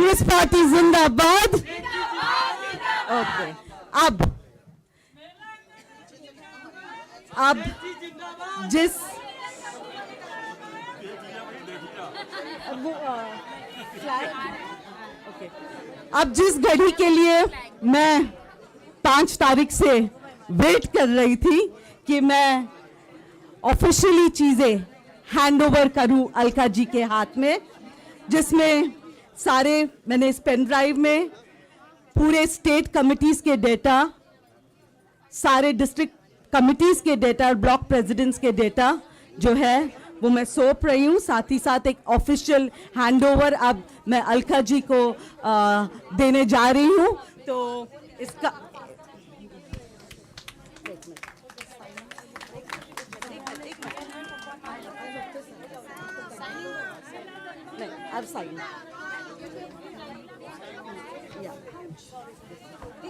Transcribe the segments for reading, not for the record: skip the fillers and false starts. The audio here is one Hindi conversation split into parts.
कांग्रेस पार्टी जिंदाबाद। ओके, अब जिस अब जिस घड़ी के लिए मैं 5 तारीख से वेट कर रही थी कि मैं ऑफिशियली चीजें हैंड ओवर करूं अलका जी के हाथ में, जिसमें सारे मैंने इस पेन ड्राइव में पूरे स्टेट कमिटीज के डेटा, सारे डिस्ट्रिक्ट कमिटीज के डेटा और ब्लॉक प्रेसिडेंट्स के डेटा जो है वो मैं सौंप रही हूँ। साथ ही साथ एक ऑफिशियल हैंडओवर अब मैं अलका जी को देने जा रही हूँ। तो इसका अब साइन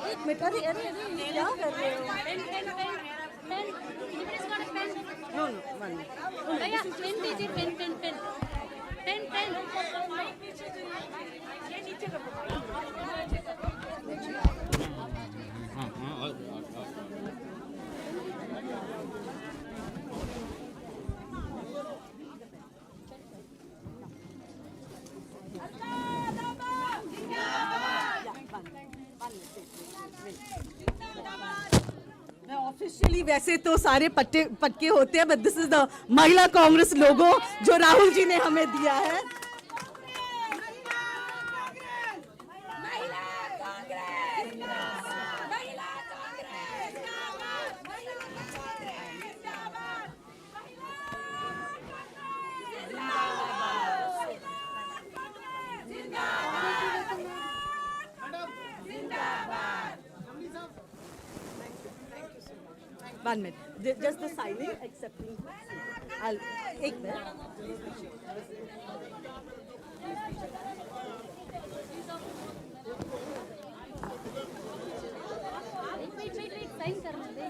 एक मिनट, अरे अरे अरे क्या कर रहे हो? नो नो वन भैया पेन दीजिए, pen pen pen pen pen officially वैसे तो सारे पटके होते हैं, बट दिस इज द महिला कांग्रेस लोगो जो राहुल जी ने हमें दिया है। One minute, just the signing, accepting. I'll एक मिनट। साइन करना दे।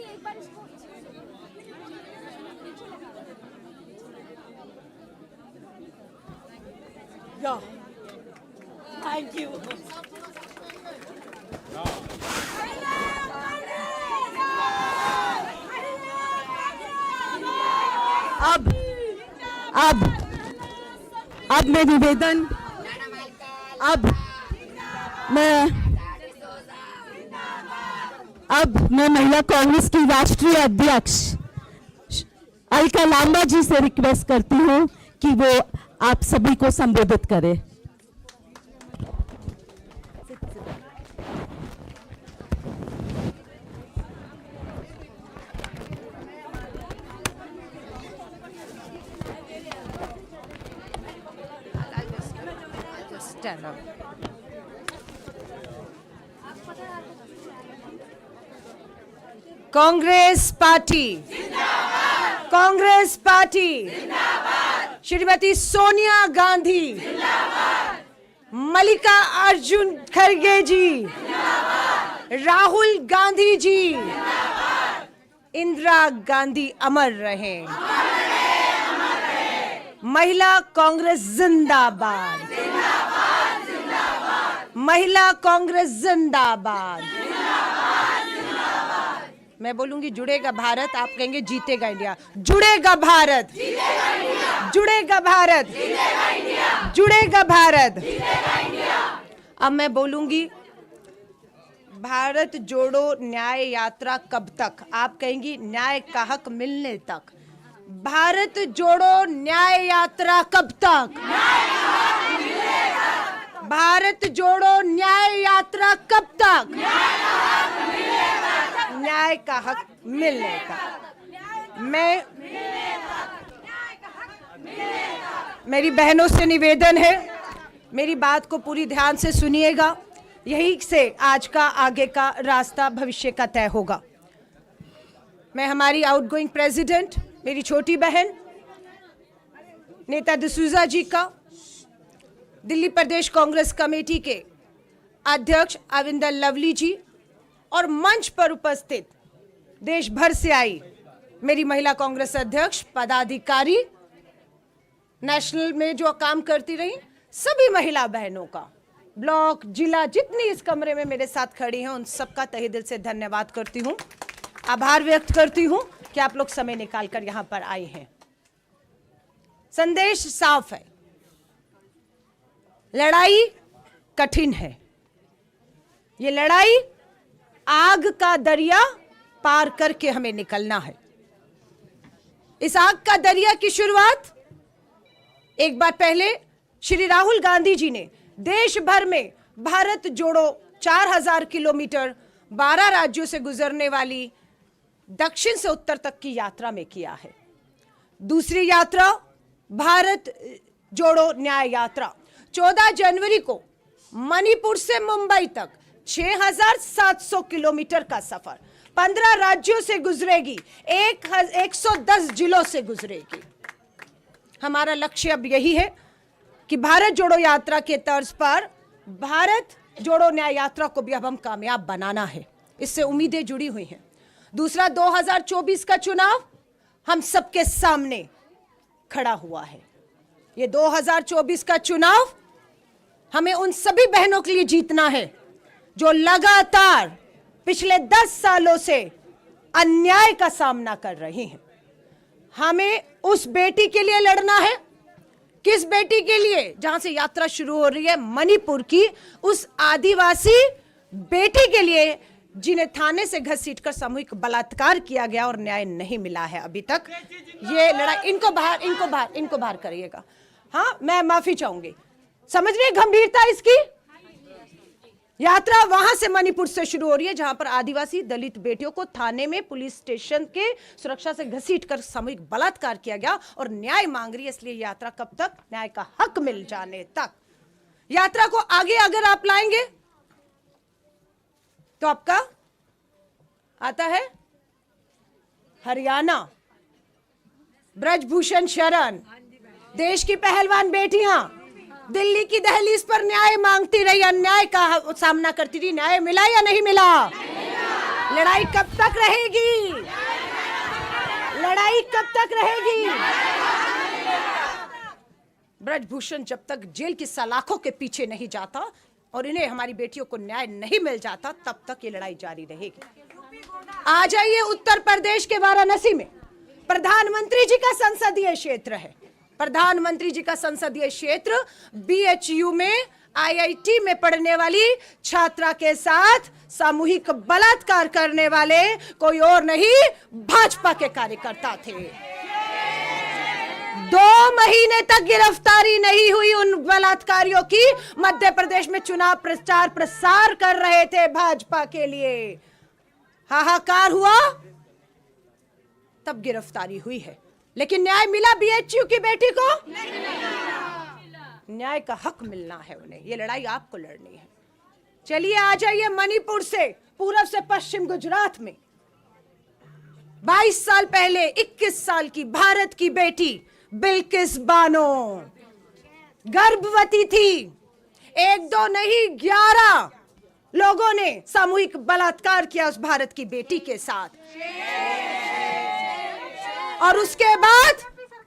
एक बार इसको Yeah. Thank you. अब मैं निवेदन, अब मैं महिला कांग्रेस की राष्ट्रीय अध्यक्ष अलका लांबा जी से रिक्वेस्ट करती हूँ कि वो आप सभी को संबोधित करें। कांग्रेस पार्टी जिंदाबाद, कांग्रेस पार्टी जिंदाबाद, श्रीमती सोनिया गांधी जिंदाबाद, मल्लिकार्जुन खड़गे जी जिंदाबाद, राहुल गांधी जी जिंदाबाद, इंदिरा गांधी अमर रहे, महिला कांग्रेस जिंदाबाद, महिला कांग्रेस जिंदाबाद। मैं बोलूंगी जुड़ेगा भारत, आप कहेंगे जीतेगा इंडिया। जुड़ेगा भारत, जुड़ेगा भारत, जुड़ेगा भारत। अब मैं बोलूंगी भारत जोड़ो न्याय यात्रा कब तक, आप कहेंगी न्याय का हक मिलने तक। भारत जोड़ो न्याय यात्रा कब तक, भारत जोड़ो न्याय यात्रा कब तक, न्याय का हक मिलने का। मैं मेरी बहनों से निवेदन है, मेरी बात को पूरी ध्यान से सुनिएगा, यही से आज का आगे का रास्ता भविष्य का तय होगा। मैं हमारी आउटगोइंग प्रेसिडेंट, मेरी छोटी बहन नेता डिसूजा जी का, दिल्ली प्रदेश कांग्रेस कमेटी के अध्यक्ष अविंदर लवली जी और मंच पर उपस्थित देश भर से आई मेरी महिला कांग्रेस अध्यक्ष, पदाधिकारी, नेशनल में जो काम करती रही सभी महिला बहनों का, ब्लॉक, जिला, जितनी इस कमरे में मेरे साथ खड़ी हैं उन सबका तहे दिल से धन्यवाद करती हूं, आभार व्यक्त करती हूं कि आप लोग समय निकालकर यहां पर आए हैं। संदेश साफ है, लड़ाई कठिन है। ये लड़ाई आग का दरिया पार करके हमें निकलना है। इस आग का दरिया की शुरुआत एक बार पहले श्री राहुल गांधी जी ने देश भर में भारत जोड़ो 4000 किलोमीटर 12 राज्यों से गुजरने वाली दक्षिण से उत्तर तक की यात्रा में किया है। दूसरी यात्रा भारत जोड़ो न्याय यात्रा 14 जनवरी को मणिपुर से मुंबई तक 6700 किलोमीटर का सफर 15 राज्यों से गुजरेगी, 110 जिलों से गुजरेगी। हमारा लक्ष्य अब यही है कि भारत जोड़ो यात्रा के तर्ज पर भारत जोड़ो न्याय यात्रा को भी अब हम कामयाब बनाना है। इससे उम्मीदें जुड़ी हुई हैं। दूसरा, 2024 का चुनाव हम सबके सामने खड़ा हुआ है। ये 2024 का चुनाव हमें उन सभी बहनों के लिए जीतना है जो लगातार पिछले 10 सालों से अन्याय का सामना कर रही हैं। हमें उस बेटी के लिए लड़ना है। किस बेटी के लिए? जहां से यात्रा शुरू हो रही है, मणिपुर की उस आदिवासी बेटी के लिए जिन्हें थाने से घसीटकर सामूहिक बलात्कार किया गया और न्याय नहीं मिला है अभी तक। ये लड़ाई, इनको बाहर करिएगा। हाँ, मैं माफी चाहूंगी। समझ रही गंभीरता इसकी? यात्रा वहां से मणिपुर से शुरू हो रही है जहां पर आदिवासी दलित बेटियों को थाने में पुलिस स्टेशन के सुरक्षा से घसीटकर सामूहिक बलात्कार किया गया और न्याय मांग रही है। इसलिए यात्रा कब तक? न्याय का हक मिल जाने तक। यात्रा को आगे अगर आप लाएंगे तो आपका आता है हरियाणा, ब्रजभूषण शरण, देश की पहलवान बेटियां दिल्ली की दहलीज पर न्याय मांगती रही, अन्याय का सामना करती रही। न्याय मिला या नहीं मिला? लड़ाई कब तक रहेगी? लड़ाई कब तक रहेगी? ब्रजभूषण जब तक जेल की सलाखों के पीछे नहीं जाता और इन्हें, हमारी बेटियों को न्याय नहीं मिल जाता, तब तक ये लड़ाई जारी रहेगी। आ जाइए उत्तर प्रदेश के वाराणसी में प्रधानमंत्री जी का संसदीय क्षेत्र है। प्रधानमंत्री जी का संसदीय क्षेत्र बीएचयू में आईआईटी में पढ़ने वाली छात्रा के साथ सामूहिक बलात्कार करने वाले कोई और नहीं, भाजपा के कार्यकर्ता थे। 2 महीने तक गिरफ्तारी नहीं हुई उन बलात्कारियों की। मध्य प्रदेश में चुनाव प्रचार प्रसार कर रहे थे भाजपा के लिए। हाहाकार हुआ, तब गिरफ्तारी हुई है। लेकिन न्याय मिला बीएचयू की बेटी को? न्याय का हक मिलना है उन्हें। ये लड़ाई आपको लड़नी है। चलिए आ जाइए मणिपुर से पूर्व से पश्चिम गुजरात में 22 साल पहले 21 साल की भारत की बेटी बिल्किस बानो गर्भवती थी। 1-2 नहीं, 11 लोगों ने सामूहिक बलात्कार किया उस भारत की बेटी के साथ। और उसके बाद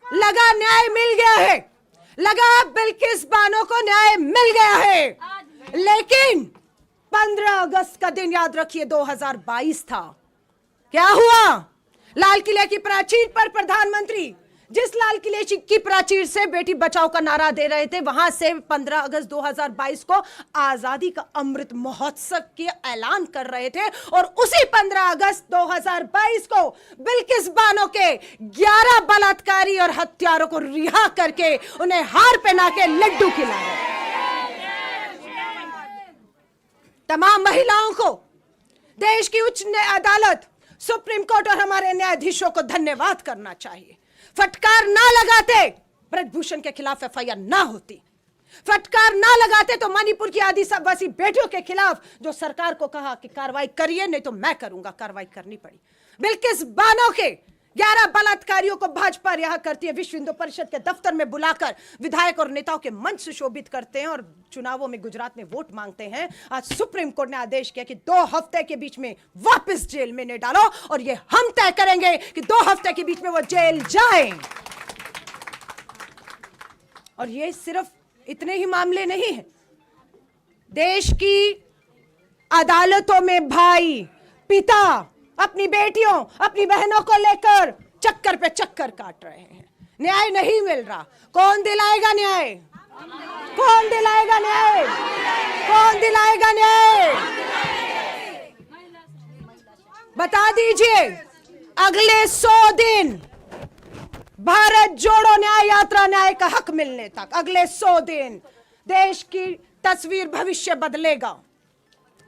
लगा न्याय मिल गया है, लगा बिल्किस बानो को न्याय मिल गया है। लेकिन 15 अगस्त का दिन याद रखिए 2022 था। क्या हुआ? लाल किले की प्राचीर पर प्रधानमंत्री जिस लाल किले की प्राचीर से बेटी बचाओ का नारा दे रहे थे, वहां से 15 अगस्त 2022 को आजादी का अमृत महोत्सव के ऐलान कर रहे थे। और उसी 15 अगस्त 2022 को बिल्किस बानो के 11 बलात्कारी और हत्यारों को रिहा करके उन्हें हार पहना के लड्डू खिलाए। तमाम महिलाओं को देश की उच्च अदालत, सुप्रीम कोर्ट और हमारे न्यायाधीशों को धन्यवाद करना चाहिए। फटकार ना लगाते ब्रजभूषण के खिलाफ एफआईआर ना होती। फटकार ना लगाते तो मणिपुर की आदिवासी बेटियों के खिलाफ जो सरकार को कहा कि कार्रवाई करिए नहीं तो मैं करूंगा, कार्रवाई करनी पड़ी। बिल्किस बानो के 11 बलात्कारियों को भाजपा रिहा करती है, विश्व हिंदू परिषद के दफ्तर में बुलाकर विधायक और नेताओं के मंच सुशोभित करते हैं और चुनावों में गुजरात में वोट मांगते हैं। आज सुप्रीम कोर्ट ने आदेश किया कि 2 हफ्ते के बीच में वापस जेल में न डालो, और ये हम तय करेंगे कि 2 हफ्ते के बीच में वो जेल जाएं। और ये सिर्फ इतने ही मामले नहीं हैं, देश की अदालतों में भाई पिता अपनी बेटियों अपनी बहनों को लेकर चक्कर पे चक्कर काट रहे हैं, न्याय नहीं मिल रहा। कौन दिलाएगा न्याय? कौन दिलाएगा न्याय? कौन दिलाएगा न्याय? बता दीजिए, अगले 100 दिन भारत जोड़ो न्याय यात्रा, न्याय का हक मिलने तक अगले 100 दिन देश की तस्वीर भविष्य बदलेगा,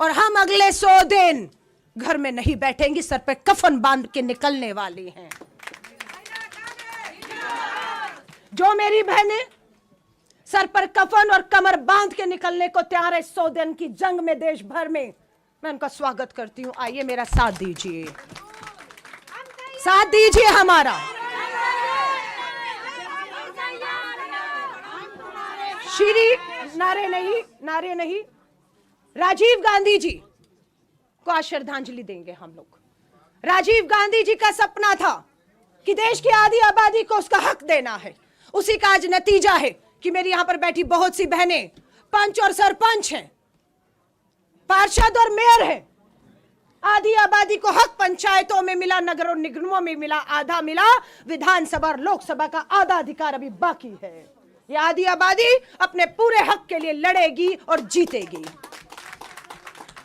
और हम अगले 100 दिन घर में नहीं बैठेंगे, सर पे कफन बांध के निकलने वाली हैं। जो मेरी बहनें सर पर कफन और कमर बांध के निकलने को तैयार है 100 दिन की जंग में देश भर में, मैं उनका स्वागत करती हूं। आइए मेरा साथ दीजिए, साथ दीजिए हमारा। श्री नारे नहीं, राजीव गांधी जी को आज श्रद्धांजलि देंगे हम लोग। राजीव गांधी जी का सपना था कि देश की आधी आबादी को उसका हक देना है, उसी का आज नतीजा है कि मेरी यहां पर बैठी बहुत सी बहनें पंच और सरपंच हैं, पार्षद और मेयर हैं। आधी आबादी को हक पंचायतों में मिला, नगर और निगमों में मिला, आधा मिला, विधानसभा और लोकसभा का आधा अधिकार अभी बाकी है। ये आधी आबादी अपने पूरे हक के लिए लड़ेगी और जीतेगी।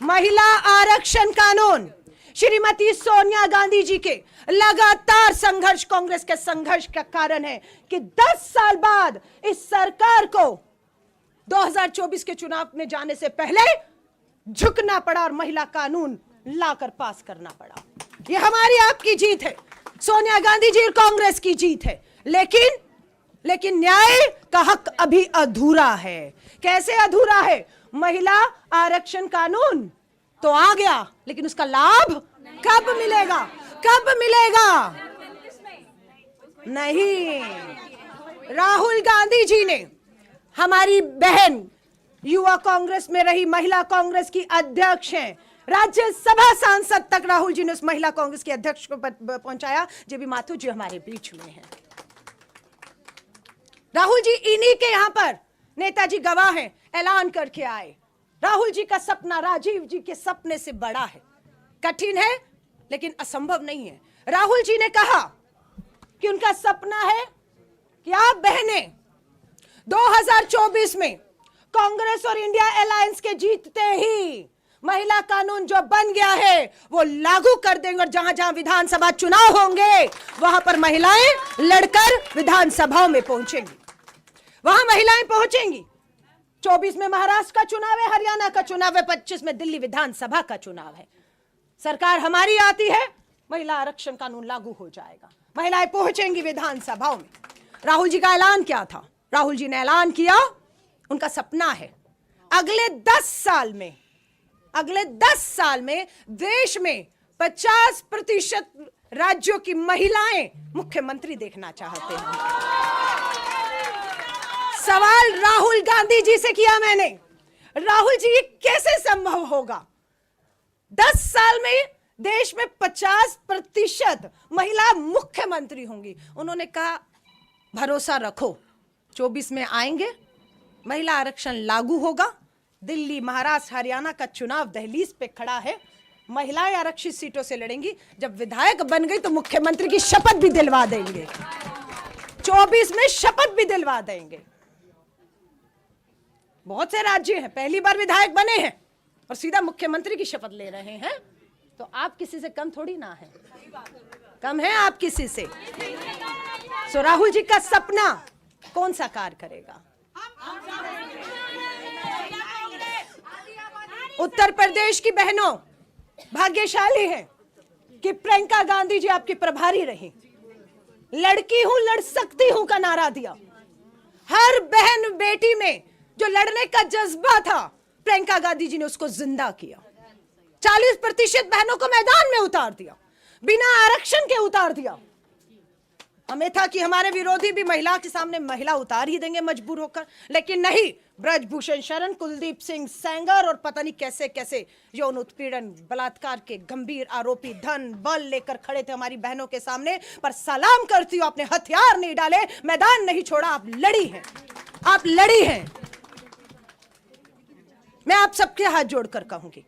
महिला आरक्षण कानून श्रीमती सोनिया गांधी जी के लगातार संघर्ष, कांग्रेस के संघर्ष का कारण है कि 10 साल बाद इस सरकार को 2024 के चुनाव में जाने से पहले झुकना पड़ा और महिला कानून लाकर पास करना पड़ा। यह हमारी आपकी जीत है, सोनिया गांधी जी और कांग्रेस की जीत है। लेकिन न्याय का हक अभी अधूरा है। कैसे अधूरा है? महिला आरक्षण कानून तो आ गया, लेकिन उसका लाभ कब मिलेगा? कब मिलेगा? नहीं। राहुल गांधी जी ने, हमारी बहन युवा कांग्रेस में रही महिला कांग्रेस की अध्यक्ष हैं, राज्यसभा सांसद तक राहुल जी ने उस महिला कांग्रेस के अध्यक्ष को पहुंचाया। जेबी माथुर जी हमारे बीच में हैं। राहुल जी इन्हीं के यहां पर नेताजी गवाह हैं, ऐलान करके आए। राहुल जी का सपना राजीव जी के सपने से बड़ा है। कठिन है लेकिन असंभव नहीं है। राहुल जी ने कहा कि उनका सपना है कि आप बहनें 2024 में कांग्रेस और इंडिया अलायंस के जीतते ही महिला कानून जो बन गया है वो लागू कर देंगे, और जहां जहां विधानसभा चुनाव होंगे वहां पर महिलाएं लड़कर विधानसभाओं में पहुंचेंगी, वहां महिलाएं पहुंचेंगी। 24 में महाराष्ट्र का चुनाव है, हरियाणा का चुनाव है, 25 में दिल्ली विधानसभा का चुनाव है। सरकार हमारी आती है, महिला आरक्षण कानून लागू हो जाएगा, महिलाएं पहुंचेंगी विधानसभाओं में। राहुल जी का ऐलान क्या था? राहुल जी ने ऐलान किया, उनका सपना है अगले 10 साल में देश में 50% राज्यों की महिलाएं मुख्यमंत्री देखना चाहते हैं। सवाल राहुल गांधी जी से किया मैंने, राहुल जी ये कैसे संभव होगा? 10 साल में देश में 50% महिला मुख्यमंत्री होंगी। उन्होंने कहा भरोसा रखो, 24 में आएंगे, महिला आरक्षण लागू होगा, दिल्ली महाराष्ट्र हरियाणा का चुनाव दहलीज पे खड़ा है, महिलाएं आरक्षित सीटों से लड़ेंगी। जब विधायक बन गई तो मुख्यमंत्री की शपथ भी दिलवा देंगे, 24 में शपथ भी दिलवा देंगे। बहुत से राज्य हैं पहली बार विधायक बने हैं और सीधा मुख्यमंत्री की शपथ ले रहे हैं, तो आप किसी से कम थोड़ी ना है, कम है आप किसी से। सो राहुल जी का सपना कौन साकार करेगा? उत्तर प्रदेश की बहनों भाग्यशाली हैं कि प्रियंका गांधी जी आपकी प्रभारी रही। लड़की हूं, लड़ सकती हूं का नारा दिया। हर बहन बेटी में जो लड़ने का जज्बा था, प्रियंका गांधी जी ने उसको जिंदा किया। 40% बहनों को मैदान में उतार दिया, बिना आरक्षण के उतार दिया। हमें था कि हमारे विरोधी भी महिला के सामने महिला उतार ही देंगे मजबूर होकर, लेकिन नहीं। ब्रजभूषण शरण, कुलदीप सिंह सेंगर और पता नहीं कैसे कैसे यौन उत्पीड़न बलात्कार के गंभीर आरोपी धन बल लेकर खड़े थे हमारी बहनों के सामने। पर सलाम करती हूं, आपने हथियार नहीं डाले, मैदान नहीं छोड़ा, आप लड़ी हैं, आप लड़ी हैं। मैं आप सबके हाथ जोड़कर कहूंगी,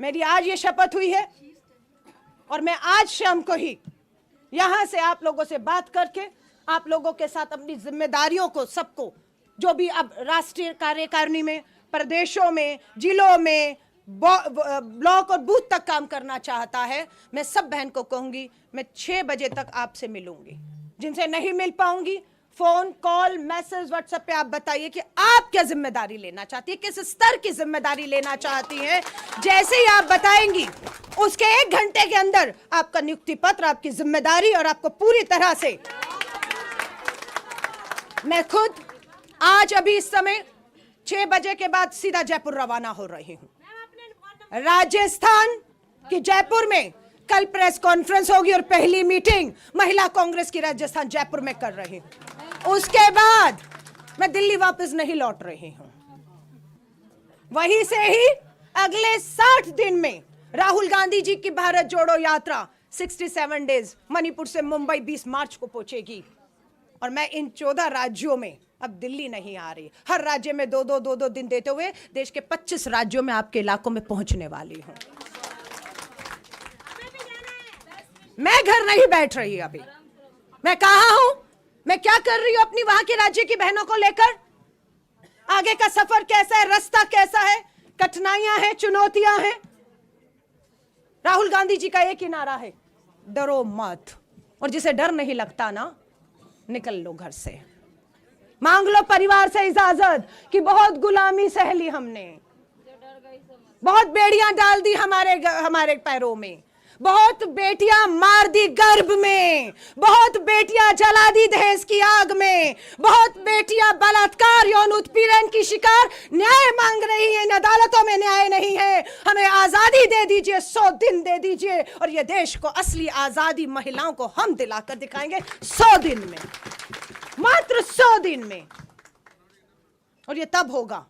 मेरी आज ये शपथ हुई है और मैं आज शाम को ही यहां से आप लोगों से बात करके आप लोगों के साथ अपनी जिम्मेदारियों को, सबको, जो भी अब राष्ट्रीय कार्यकारिणी में, प्रदेशों में, जिलों में, ब्लॉक और बूथ तक काम करना चाहता है, मैं सब बहन को कहूंगी मैं 6 बजे तक आपसे मिलूंगी। जिनसे नहीं मिल पाऊंगी, फोन कॉल मैसेज व्हाट्सएप पे आप बताइए कि आप क्या जिम्मेदारी लेना चाहती है, किस स्तर की जिम्मेदारी लेना चाहती हैं। जैसे ही आप बताएंगी उसके 1 घंटे के अंदर आपका नियुक्ति पत्र, आपकी जिम्मेदारी और आपको पूरी तरह से मैं खुद आज अभी इस समय 6 बजे के बाद सीधा जयपुर रवाना हो रही हूं। राजस्थान की जयपुर में कल प्रेस कॉन्फ्रेंस होगी और पहली मीटिंग महिला कांग्रेस की राजस्थान जयपुर में कर रही हूं। उसके बाद मैं दिल्ली वापस नहीं लौट रही हूं। वहीं से ही अगले 60 दिन में राहुल गांधी जी की भारत जोड़ो यात्रा 67 डेज मणिपुर से मुंबई 20 मार्च को पहुंचेगी। और मैं इन 14 राज्यों में, अब दिल्ली नहीं आ रही, हर राज्य में 2-2 दिन देते हुए देश के 25 राज्यों में आपके इलाकों में पहुंचने वाली हूं। मैं घर नहीं बैठ रही अभी, मैं कहां हूं, मैं क्या कर रही हूं अपनी वहां के राज्य की बहनों को लेकर। आगे का सफर कैसा है, रास्ता कैसा है, कठिनाइयां हैं, चुनौतियां हैं। राहुल गांधी जी का एक ही नारा है, डरो मत। और जिसे डर नहीं लगता ना, निकल लो घर से, मांग लो परिवार से इजाजत कि बहुत गुलामी सह ली हमने, बहुत बेड़ियां डाल दी हमारे पैरों में, बहुत बेटियां मार दी गर्भ में, बहुत बेटियां जला दी दहेज की आग में, बहुत बेटियां बलात्कार यौन उत्पीड़न की शिकार न्याय मांग रही हैं। अदालतों में न्याय नहीं है, हमें आजादी दे दीजिए, 100 दिन दे दीजिए और ये देश को असली आजादी महिलाओं को हम दिलाकर दिखाएंगे 100 दिन में, मात्र 100 दिन में। और ये तब होगा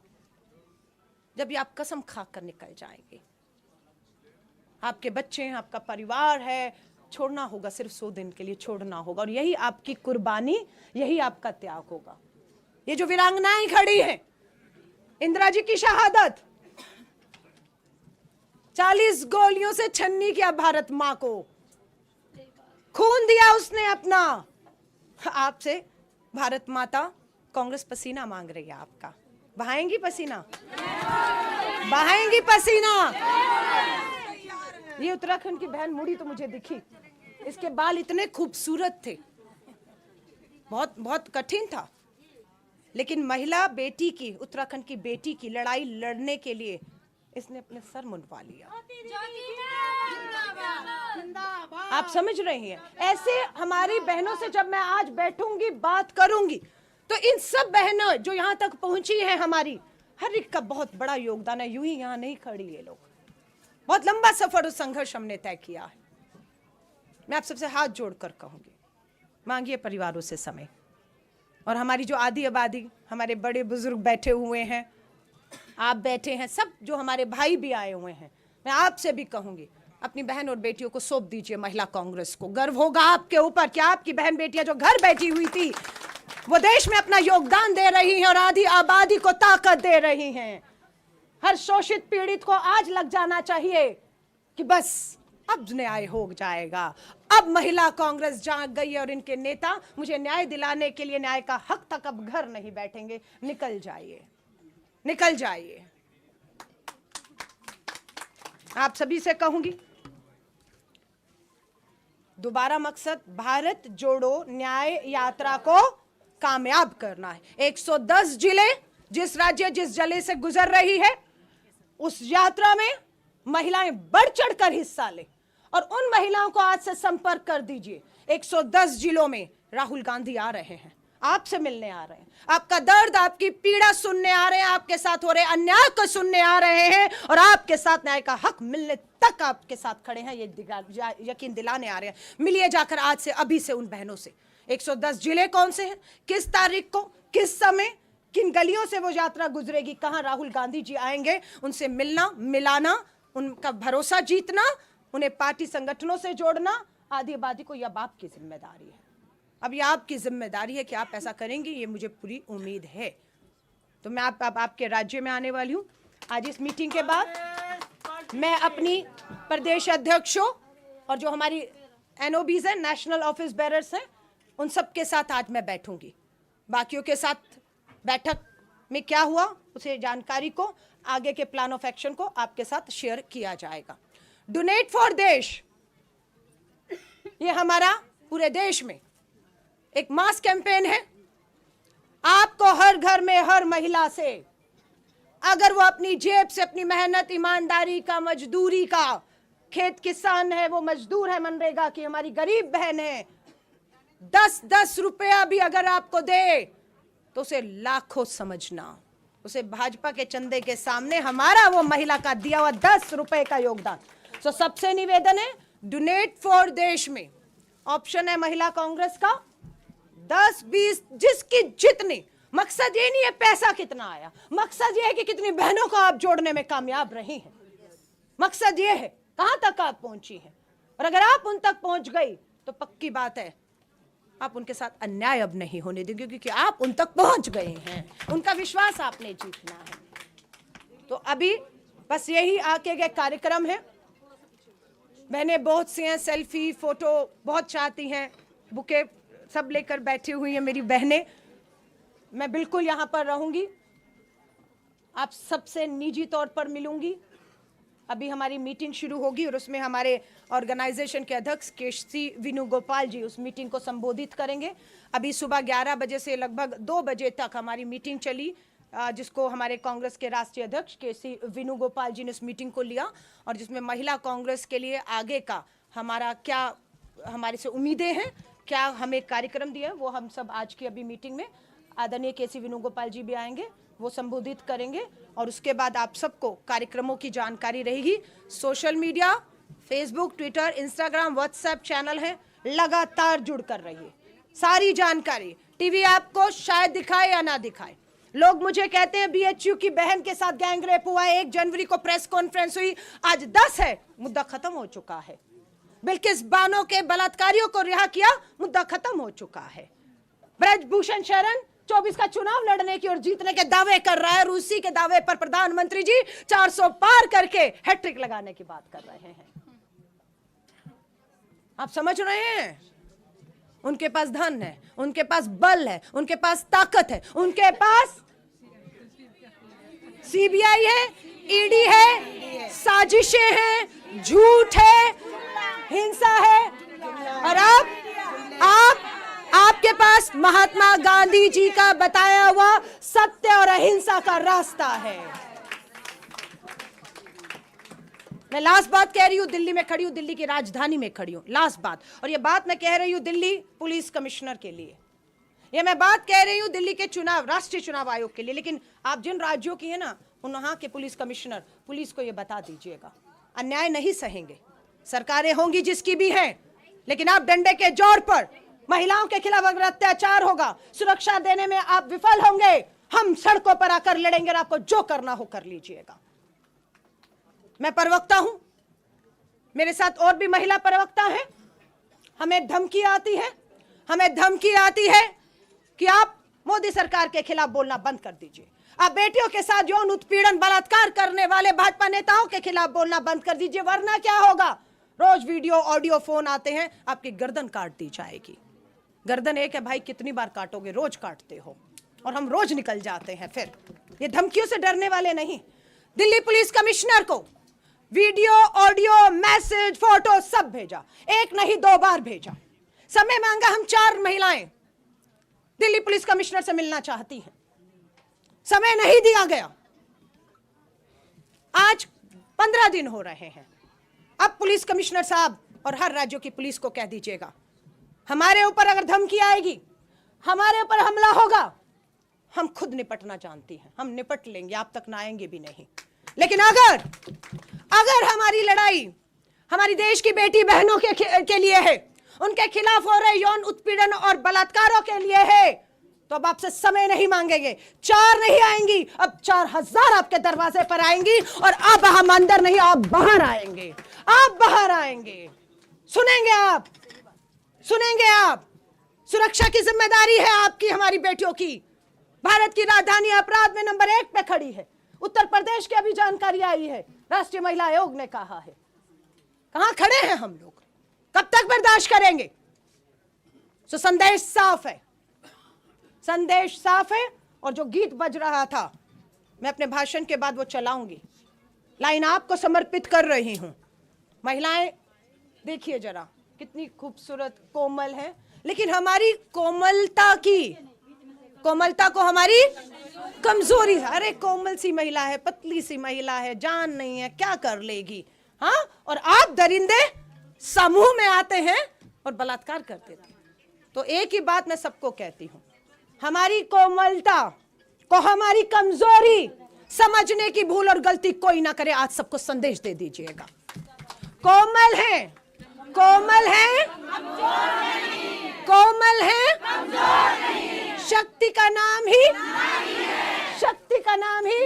जब ये आप कसम खाकर निकल जाएंगे। आपके बच्चे हैं, आपका परिवार है, छोड़ना होगा, सिर्फ 100 दिन के लिए छोड़ना होगा। और यही आपकी कुर्बानी, यही आपका त्याग होगा। ये जो वीरांगनाएं खड़ी हैं, इंदिरा जी की शहादत, 40 गोलियों से छन्नी किया भारत मां को, खून दिया उसने अपना। आपसे भारत माता कांग्रेस पसीना मांग रही है आपका। बहाएंगी पसीना, बहाएंगी पसीना। ये उत्तराखंड की बहन मुड़ी तो मुझे दिखी, इसके बाल इतने खूबसूरत थे, बहुत बहुत कठिन था, लेकिन महिला बेटी की, उत्तराखंड की बेटी की लड़ाई लड़ने के लिए इसने अपने सर मुंडवा लिया। आप समझ रही हैं? ऐसे हमारी बहनों से जब मैं आज बैठूंगी, बात करूंगी, तो इन सब बहनों जो यहाँ तक पहुंची हैं, हमारी हर एक का बहुत बड़ा योगदान है। यूं ही यहाँ नहीं खड़ी ये लोग, बहुत लंबा सफर और संघर्ष हमने तय किया है। मैं आप सबसे हाथ जोड़कर कहूंगी, मांगिए परिवारों से समय। और हमारी जो आधी आबादी, हमारे बड़े बुजुर्ग बैठे हुए हैं, आप बैठे हैं, सब जो हमारे भाई भी आए हुए हैं, मैं आपसे भी कहूंगी अपनी बहन और बेटियों को सौंप दीजिए महिला कांग्रेस को। गर्व होगा आपके ऊपर कि आपकी बहन बेटियां जो घर बैठी हुई थी, वो देश में अपना योगदान दे रही हैं और आधी आबादी को ताकत दे रही हैं। हर शोषित पीड़ित को आज लग जाना चाहिए कि बस अब न्याय हो जाएगा, अब महिला कांग्रेस जाग गई है और इनके नेता मुझे न्याय दिलाने के लिए न्याय का हक तक अब घर नहीं बैठेंगे। निकल जाइए, निकल जाइए। आप सभी से कहूंगी, दोबारा मकसद भारत जोड़ो न्याय यात्रा को कामयाब करना है। 110 जिले, जिस राज्य जिस जिले से गुजर रही है, उस यात्रा में महिलाएं बढ़ चढ़कर हिस्सा लें और उन महिलाओं को आज से संपर्क कर दीजिए। 110 जिलों में राहुल गांधी आ रहे हैं, आपसे मिलने आ रहे हैं, आपका दर्द, आपकी पीड़ा सुनने आ रहे हैं, आपके साथ हो रहे अन्याय को सुनने आ रहे हैं और आपके साथ न्याय का हक मिलने तक आपके साथ खड़े हैं, ये यकीन दिलाने आ रहे हैं। मिलिए जाकर आज से, अभी से उन बहनों से। 110 जिले कौन से हैं, किस तारीख को, किस समय, किन गलियों से वो यात्रा गुजरेगी, कहां राहुल गांधी जी आएंगे, उनसे मिलना, मिलाना, उनका भरोसा जीतना, उन्हें पार्टी संगठनों से जोड़ना, आदि आबादी को यह बाप की जिम्मेदारी है। अब ये आपकी जिम्मेदारी है कि आप ऐसा करेंगे, ये मुझे पूरी उम्मीद है। तो मैं आपके राज्य में आने वाली हूं। आज इस मीटिंग के बाद मैं अपनी प्रदेश अध्यक्षों और जो हमारी एनओबीज हैं, नेशनल ऑफिस बेरर्स हैं, उन सब के साथ आज मैं बैठूंगी। बाकियों के साथ बैठक में क्या हुआ उसे जानकारी को, आगे के प्लान ऑफ एक्शन को आपके साथ शेयर किया जाएगा। डोनेट फॉर देश, ये हमारा पूरे देश में एक मास कैंपेन है। आपको हर घर में हर महिला से, अगर वो अपनी जेब से, अपनी मेहनत, ईमानदारी का, मजदूरी का, खेत किसान है, वो मजदूर है मनरेगा की, हमारी गरीब बहन है, 10-10 रुपया भी अगर आपको दे तो उसे लाखों समझना। उसे भाजपा के चंदे के सामने हमारा वो महिला का दिया हुआ 10 रुपए का योगदान। तो सबसे निवेदन है, डोनेट फॉर देश में ऑप्शन है महिला कांग्रेस का, 10-20 जिसकी जितनी। मकसद ये नहीं है पैसा कितना आया, मकसद ये है कि कितनी बहनों को आप जोड़ने में कामयाब रही हैं। मकसद ये है कहां तक आप पहुंची हैं, और अगर आप उन तक पहुंच गई तो पक्की बात है आप उनके साथ अन्याय अब नहीं होने देंगे, क्योंकि आप उन तक पहुंच गए हैं, उनका विश्वास आपने जीतना है। तो अभी बस यही आगे के कार्यक्रम है। बहनें बहुत सी हैं, सेल्फी फोटो बहुत चाहती हैं, बुके सब लेकर बैठी हुई हैं मेरी बहनें। मैं बिल्कुल यहाँ पर रहूंगी, आप सबसे निजी तौर पर मिलूंगी। अभी हमारी मीटिंग शुरू होगी और उसमें हमारे ऑर्गेनाइजेशन के अध्यक्ष केसी वेणुगोपाल जी उस मीटिंग को संबोधित करेंगे। अभी सुबह 11 बजे से लगभग 2 बजे तक हमारी मीटिंग चली, जिसको हमारे कांग्रेस के राष्ट्रीय अध्यक्ष केसी वेणुगोपाल जी ने उस मीटिंग को लिया, और जिसमें महिला कांग्रेस के लिए आगे का हमारा क्या, हमारे से उम्मीदें हैं, क्या हमें कार्यक्रम दिया है, वो हम सब आज की अभी मीटिंग में आदरणीय केसी वेणुगोपाल जी भी आएंगे, वो संबोधित करेंगे। और उसके बाद आप सबको कार्यक्रमों की जानकारी रहेगी। Social media, Facebook, Twitter, Instagram, WhatsApp channel है, लगातार जुड़ कर रहिए। सारी जानकारी, टीवी आपको शायद दिखाए या ना दिखाए। लोग मुझे कहते हैं बीएचयू की बहन के साथ गैंगरेप हुआ है, 1 जनवरी को प्रेस कॉन्फ्रेंस हुई, आज 10 है, मुद्दा खत्म हो चुका है। बिल्किस बानो के बलात्कारियों को रिहा किया, मुद्दा खत्म हो चुका है। ब्रजभूषण शरण 24 का चुनाव लड़ने की और जीतने के दावे कर रहा है, रूसी के दावे पर प्रधानमंत्री जी 400 पार करके हैट्रिक लगाने की बात कर रहे हैं। आप समझ रहे हैं? उनके पास धन है, उनके पास बल है, उनके पास ताकत है, उनके पास सीबीआई है, ईडी है, साजिशें हैं, झूठ है, हिंसा है, और आपके पास महात्मा गांधी जी का बताया हुआ सत्य और अहिंसा का रास्ता है। मैं लास्ट बात कह रही हूं, दिल्ली में खड़ी हूं, दिल्ली की राजधानी में खड़ी हूं, लास्ट बात। और ये बात मैं कह रही हूं दिल्ली पुलिस कमिश्नर के लिए, ये मैं बात कह रही हूं दिल्ली के चुनाव, राष्ट्रीय चुनाव आयोग के लिए। लेकिन आप जिन राज्यों की है ना, वहां के पुलिस कमिश्नर, पुलिस को ये बता दीजिएगा, अन्याय नहीं सहेंगे। सरकारें होंगी जिसकी भी हैं, लेकिन आप डंडे के जोर पर महिलाओं के खिलाफ अगर अत्याचार होगा, सुरक्षा देने में आप विफल होंगे, हम सड़कों पर आकर लड़ेंगे और आपको जो करना हो कर लीजिएगा। मैं प्रवक्ता हूं, मेरे साथ और भी महिला प्रवक्ता हैं। हमें धमकी आती है कि आप मोदी सरकार के खिलाफ बोलना बंद कर दीजिए, आप बेटियों के साथ यौन उत्पीड़न, बलात्कार करने वाले भाजपा नेताओं के खिलाफ बोलना बंद कर दीजिए, वरना क्या होगा, रोज वीडियो ऑडियो फोन आते हैं, आपकी गर्दन काट दी जाएगी। गर्दन एक है भाई, कितनी बार काटोगे, रोज काटते हो, और हम रोज निकल जाते हैं। फिर ये धमकियों से डरने वाले नहीं। दिल्ली पुलिस कमिश्नर को वीडियो ऑडियो मैसेज फोटो सब भेजा, एक नहीं 2 बार भेजा। समय मांगा, हम 4 महिलाएं दिल्ली पुलिस कमिश्नर से मिलना चाहती हैं, समय नहीं दिया गया। आज 15 दिन हो रहे हैं। अब पुलिस कमिश्नर साहब और हर राज्यों की पुलिस को कह दीजिएगा, हमारे ऊपर अगर धमकी आएगी, हमारे ऊपर हमला होगा, हम खुद निपटना जानती हैं, हम निपट लेंगे, आप तक ना आएंगे भी नहीं। लेकिन अगर हमारी लड़ाई हमारी देश की बेटी बहनों के लिए है, उनके खिलाफ हो रहे यौन उत्पीड़न और बलात्कारों के लिए है, तो अब आपसे समय नहीं मांगेंगे। 4 नहीं आएंगी, अब 4000 आपके दरवाजे पर आएंगी, और अब हम अंदर नहीं, आप बाहर आएंगे, आप बाहर आएंगे। सुनेंगे आप, सुनेंगे आप। सुरक्षा की जिम्मेदारी है आपकी, हमारी बेटियों की। भारत की राजधानी अपराध में नंबर 1 पे खड़ी है। उत्तर प्रदेश की अभी जानकारी आई है, राष्ट्रीय महिला आयोग ने कहा है। कहां खड़े हैं हम लोग, कब तक बर्दाश्त करेंगे? तो संदेश साफ है, संदेश साफ है। और जो गीत बज रहा था, मैं अपने भाषण के बाद वो चलाऊंगी, लाइन आपको समर्पित कर रही हूं। महिलाएं देखिए जरा कितनी खूबसूरत कोमल है, लेकिन हमारी कोमलता को हमारी कमजोरी, अरे कोमल सी महिला है, पतली सी महिला है, जान नहीं है, क्या कर लेगी? हाँ, और आप दरिंदे समूह में आते हैं और बलात्कार करते थे। तो एक ही बात मैं सबको कहती हूं, हमारी कोमलता को हमारी कमजोरी समझने की भूल और गलती कोई ना करे। आज सबको संदेश दे दीजिएगा, कोमल है, कोमल है, कोमल है, शक्ति का नाम ही, शक्ति का नाम ही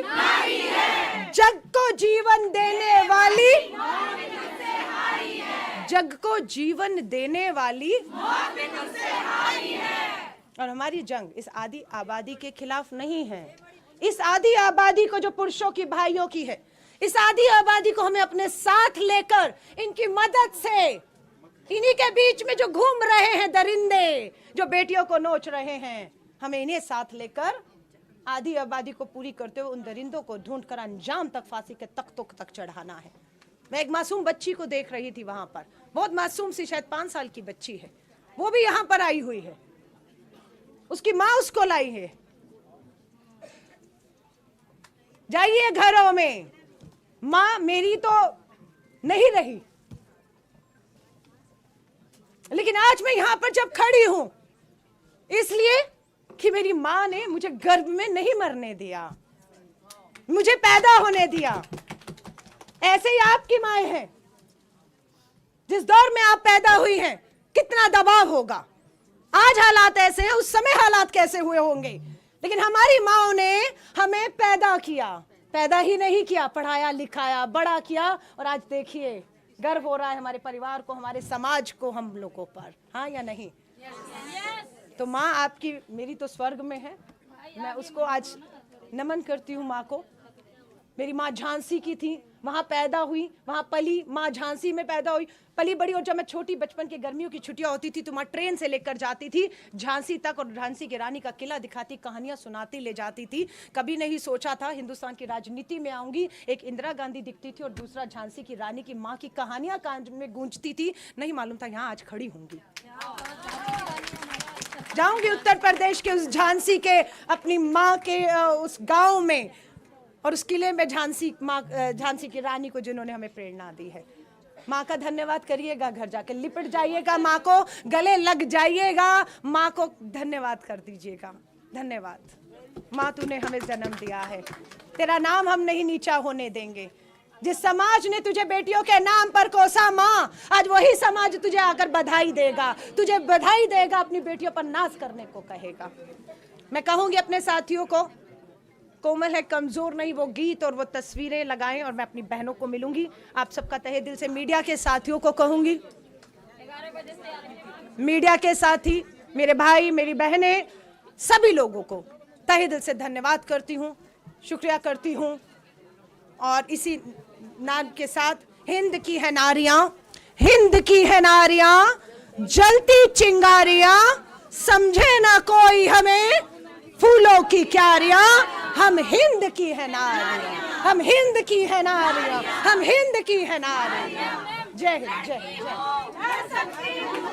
जग को जीवन देने वाली, जग को जीवन देने वाली। और हमारी जंग इस आधी आबादी के खिलाफ नहीं है, इस आधी आबादी को जो पुरुषों की भाइयों की है, इस आधी आबादी को हमें अपने साथ लेकर इनकी मदद से, इन्हीं के बीच में जो घूम रहे हैं दरिंदे, जो बेटियों को नोच रहे हैं, हमें इन्हें साथ लेकर आधी आबादी को पूरी करते हुए उन दरिंदों को ढूंढकर अंजाम तक, फांसी के तख्तों तक चढ़ाना है। मैं एक मासूम बच्ची को देख रही थी वहां पर, बहुत मासूम सी, शायद 5 साल की बच्ची है, वो भी यहां पर आई हुई है, उसकी माँ उसको लाई है। जाइए घरों में, माँ मेरी तो नहीं रही, लेकिन आज मैं यहां पर जब खड़ी हूं इसलिए कि मेरी माँ ने मुझे गर्भ में नहीं मरने दिया, मुझे पैदा होने दिया। ऐसे ही आपकी माएं हैं, जिस दौर में आप पैदा हुई हैं, कितना दबाव होगा। आज हालात ऐसे हैं, उस समय हालात कैसे हुए होंगे, लेकिन हमारी माओ ने हमें पैदा किया, पैदा ही नहीं किया, पढ़ाया लिखाया, बड़ा किया, और आज देखिए गर्व हो रहा है हमारे परिवार को, हमारे समाज को, हम लोगों पर। हाँ या नहीं? तो माँ आपकी, मेरी तो स्वर्ग में है, मैं उसको आज नमन करती हूँ माँ को। मेरी माँ झांसी की थी, वहाँ पैदा हुई, वहाँ पली, माँ झांसी में पैदा हुई, पली बड़ी। और जब मैं छोटी, बचपन के गर्मियों की छुट्टियां होती थी तो माँ ट्रेन से लेकर जाती थी झांसी तक, और झांसी की रानी का किला दिखाती, कहानियां सुनाती ले जाती थी। कभी नहीं सोचा था हिंदुस्तान की राजनीति में आऊंगी। एक इंदिरा गांधी दिखती थी और दूसरा झांसी की रानी की माँ की कहानियां कान में गूंजती थी। नहीं मालूम था यहाँ आज खड़ी होंगी। जाऊंगी उत्तर प्रदेश के उस झांसी के, अपनी माँ के उस गांव में, और उस किले में झांसी माँ, झांसी की रानी को जिन्होंने हमें प्रेरणा दी है। माँ का धन्यवाद करिएगा, घर जाके लिपट जाइएगा, माँ को गले लग जाइएगा, माँ को धन्यवाद कर दीजिएगा। धन्यवाद माँ, तूने हमें जन्म दिया है, तेरा नाम हम नहीं नीचा होने देंगे। जिस समाज ने तुझे बेटियों के नाम पर कोसा माँ, आज वही समाज तुझे आकर बधाई देगा, तुझे बधाई देगा, अपनी बेटियों पर नाज करने को कहेगा। मैं कहूंगी अपने साथियों को, कोमल है, कमजोर नहीं, वो गीत और वो तस्वीरें लगाएं, और मैं अपनी बहनों को मिलूंगी। आप सबका तहे दिल से, मीडिया के साथियों को कहूंगी, मीडिया के साथी, मेरे भाई, मेरी बहनें, सभी लोगों को तहे दिल से धन्यवाद करती हूँ, शुक्रिया करती हूँ। और इसी नाद के साथ, हिंद की है नारियां, हिंद की है नारियां, जलती चिंगारियां, समझे ना कोई हमें फूलों की क्यारियां, हम हिंद की है नारियां, हम हिंद की है नारियां, हम हिंद की है नारियां। जय हिंद, जय हिंद, जय हिंद।